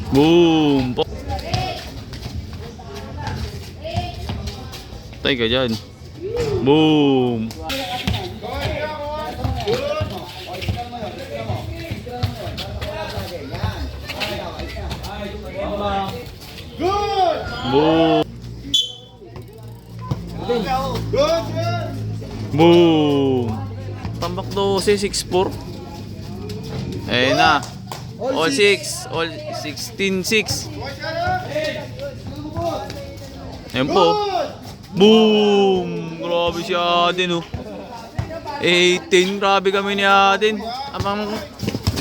Boom! Tay ka dyan. Boom! Boom! Boom! Tambak 12, 6-4. Eh na. All 6. All 16-6. Ayan po. Boom! Grabe si Aden, oh. 18. Grabe kami ni Aden. Abang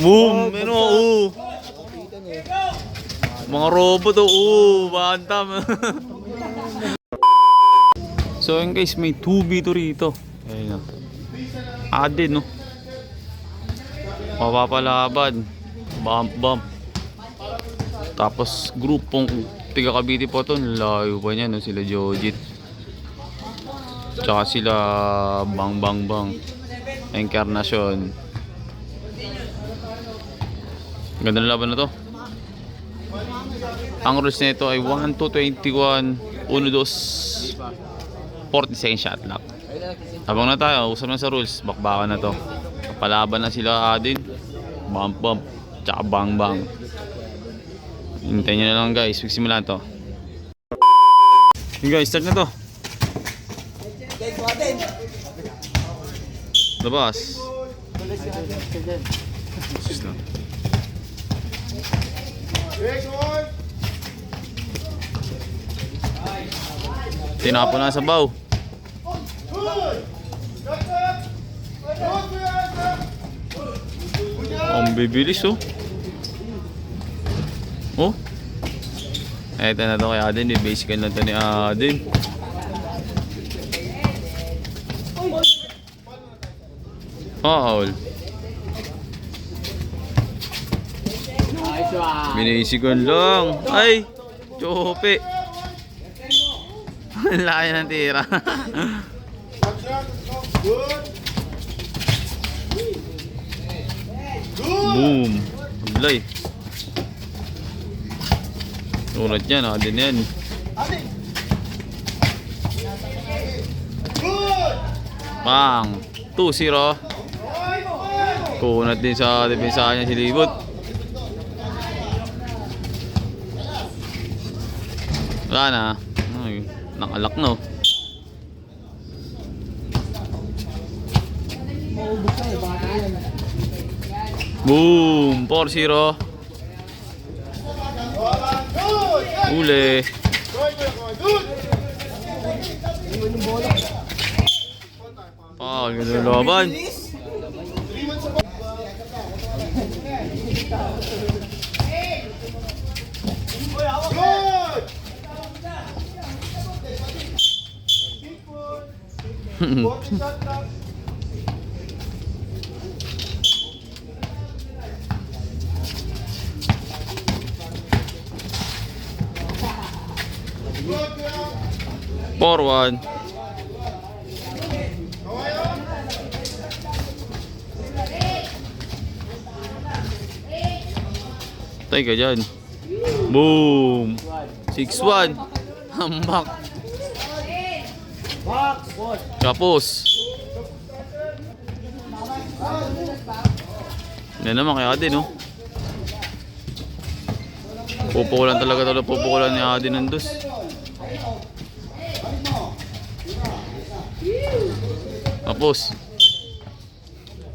boom! Ano, oh. Mga robot, oh. Bantam. So yun guys, may 2v2 rito. Ayun, Aden, no. Mapapalaban. Bump. Tapos grupong tiga Cavite po to. Layo pa niya, no. Sila Jojit. Tsaka sila Bang. Encarnacion. Ganda na laban na to. Ang rules nito ay 1-2-21, 1-2, 40 second shot lock. Habang na tayo, usap na sa rules, bakbakan na to. Palaban na sila Aden. Bump, tsaka bang. Hintayin nyo na lang guys, magsimulan to. Yung guys, start na to. Labas. Sus na. Tinapon na sa baw. Ang bibilis, oh. Oh. Eto na to kay Aden. Basic lang to ni Aden. Foul. Binisigan lang. Ay, chope. Ang laki ng tira. Boom. Ablay. Surat yan, Aden yan. Bang. 2-0. Kunat din sa depensa niya si Libot. Wala na. Ay, nakalak no. Boom! 4-0. Uli. Ah, ganda yung laban. Forward. Tay ka dyan. Boom. 6-1. Hambak. Kapos. Yan naman kay Aden, oh. Pupukulan talaga talaga. Pupukulan ni Aden ng dos. Tapos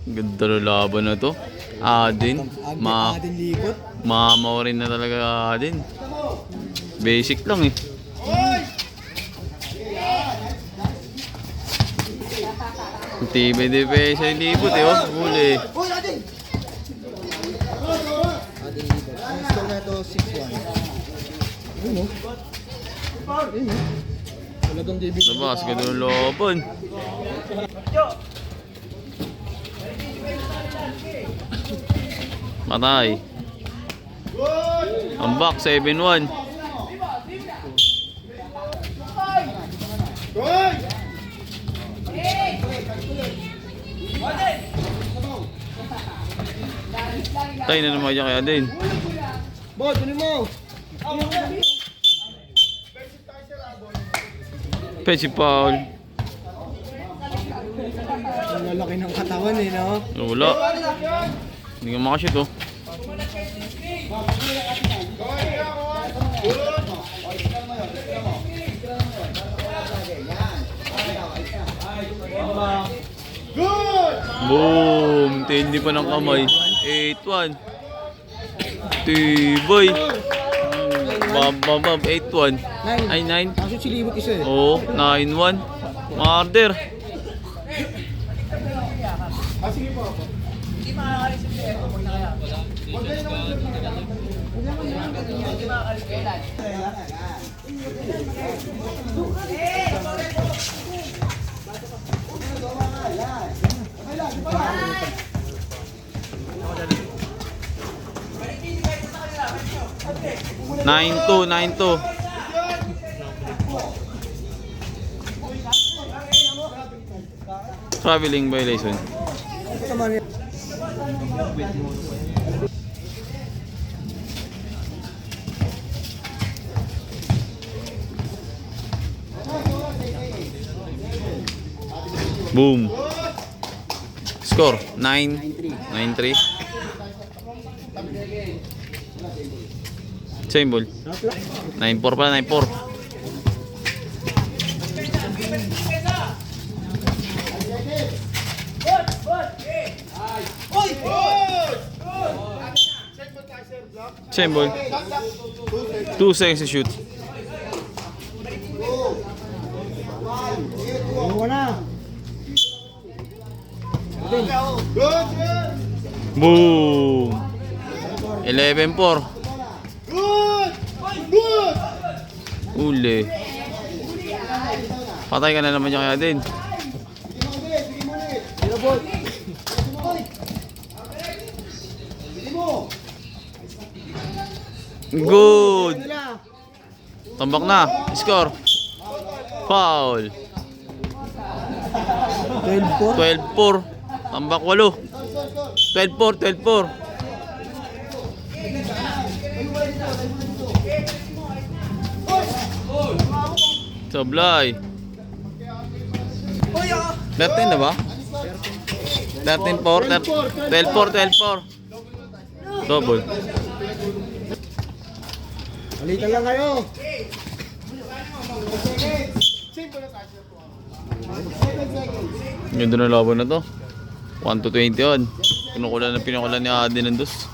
ganda na laban na to. Aden mamaw rin na talaga Aden. Basic lang eh. TBDP sa libot eh, oh. Huli. Aden libot. Ang score na ito 6-1. Ayun, talagang debut. Labas, ganda ng laban. Patay. Ang back 7-1. Tayo na naman dyan kaya din. Boy, tuloy mo. Petsi Paul. Ang lalaki ng katawan eh, no? Wala. Hindi nga makashoot oh. Boom! Tindi pa ng kamay. 8-1. Tibay. Bam. 8-1. Ay, 9. Kaso silibot isa eh. Oo, 9-1. Marder. Nine two. Traveling violation. Tama niya. Boom. Score 9-3. Same ball. 9-4 pala, 9-4. Same ball. 2 seconds to shoot. Ano na? Boom. 11-4. Uli. Patay ka na naman niya kaya din. Good. Tambak na. Score. Foul. 12-4. 12-4. Tambak 8. 12-4. Sablay. 13 na ba? 13-4. 12-4. Double. Balikan lang kayo. Ganda na laban na to. 1-20 yun. Pinukulan ni Adi ng dos.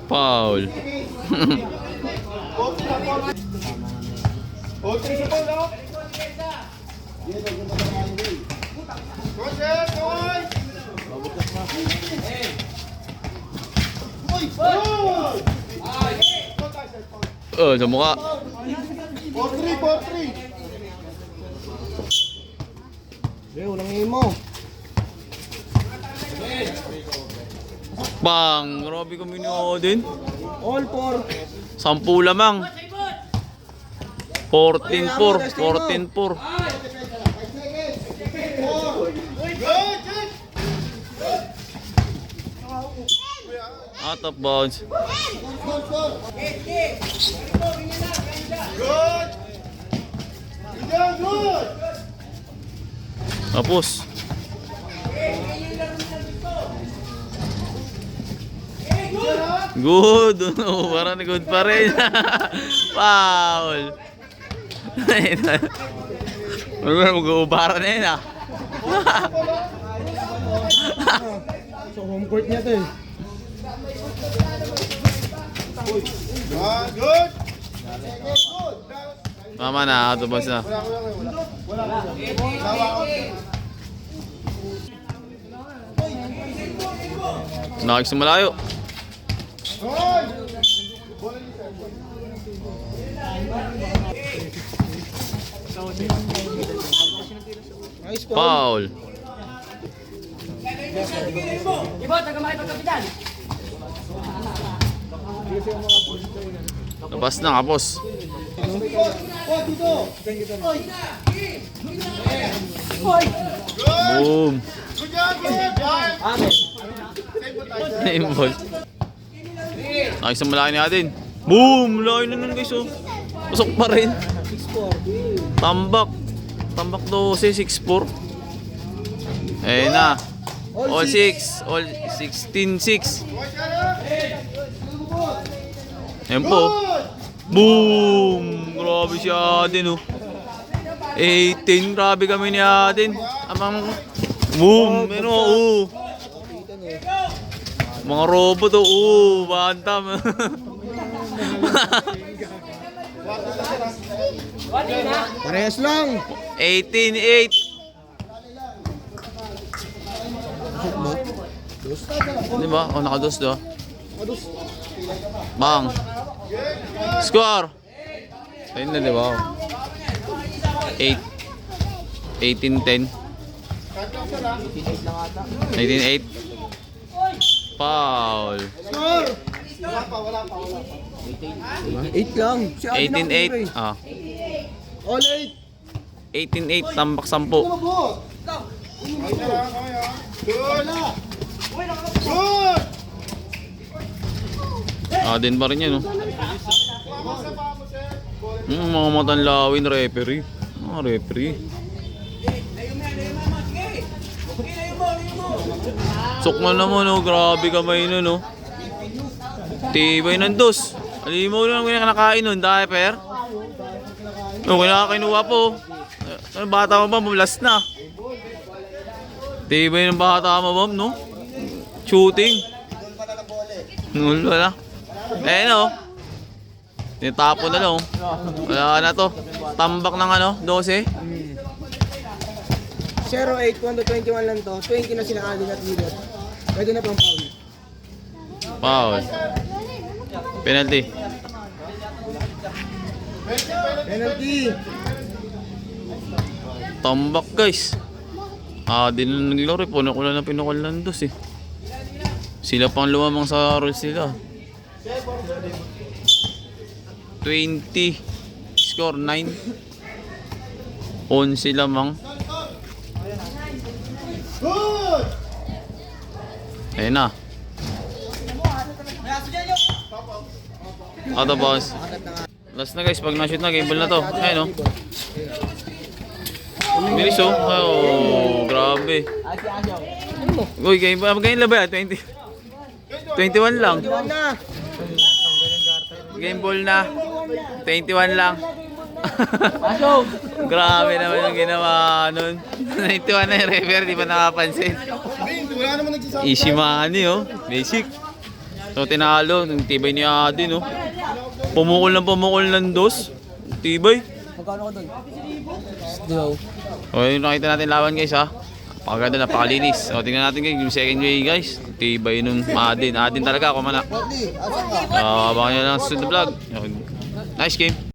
Foul. Sa mukha. 4-3. Walang imo. Bang! Grabe kami ni Odin. All 4. 10 lamang. 14-4. Out of bounds. Tapos. Good. No, parang good pa rin. Foul. Mag-uubara na yun ah. So home court niya to eh. Good. Tama na, out of bounds na. Nakik sa malayo. Foul. Labas na kapos. Boom. Name ball. Ayos ang malaki natin. Boom! Malaki na nun guys oh. Pasok pa rin. 6-4. Tambak. Tambak 12, 6-4. Ayun na. All 6. All 16-6. Ayan po. Boom! Grabe siya din oh. 18. Grabe kami ni Adin. Amang boom! Ano oh. Mga robot oh. Bantam. Parehas lang. 18-8. Di ba? Oh, nakados do. Bang. Score. Ayun na, di ba? 8. 18-10. 19-8. Foul. Score! 8 lang. Si Adi 18-8. Ah. All 8. 18-8. Tambak 10. Ah, din pa rin yan, no? Mga matanlawin, referee. Referee. Sukman naman, no? Grabe kamay nun, no? Tibay ng dos. Alimaw lang kinakain nun, diaper. No, kinakakinuha po. Ano, bata mo ba? Last na. Tibay ng bata mo ba, no? Shooting. Nulo na. Eh, no? Tinatapo na lang, oh. Wala na to. Tambak ng ano, 12. 0-8, 1-21 lang to. 20 na sila Adi at William. Pwede na pang foul. Foul. Penalty. Penalty. Tambak, guys. Ah, di na naglaro. Puno ko lang na pinukal ng dos, eh. Sila pang lumamang sa rules nila. 20. Score 9. 11 lamang. Ayun na. Out of bounds. Last na guys, pag na-shoot na, game ball na to. Ayun, oh. Bilis, oh. Oh, grabe. Uy, game ball. Magkano lang ba yan? 21 lang. 21 na. Game ball na. 21 lang. Grabe naman yung ginawa nun. 91 na yung referee, di pa nakapansin. Easy money, oh. Basic. So, tinalo. Ang tibay ni Adi, no. Pumukol ng dos. Tibay. Magkano ko doon? Still. O, yung nakita natin laban, guys, ha. Napakaganda, napakalinis. O, tingnan natin, guys, yung second way, guys. Ang tibay nun. Adin talaga, kumana. Rodney, asan ka? Abangan nyo lang sa vlog. Nice game.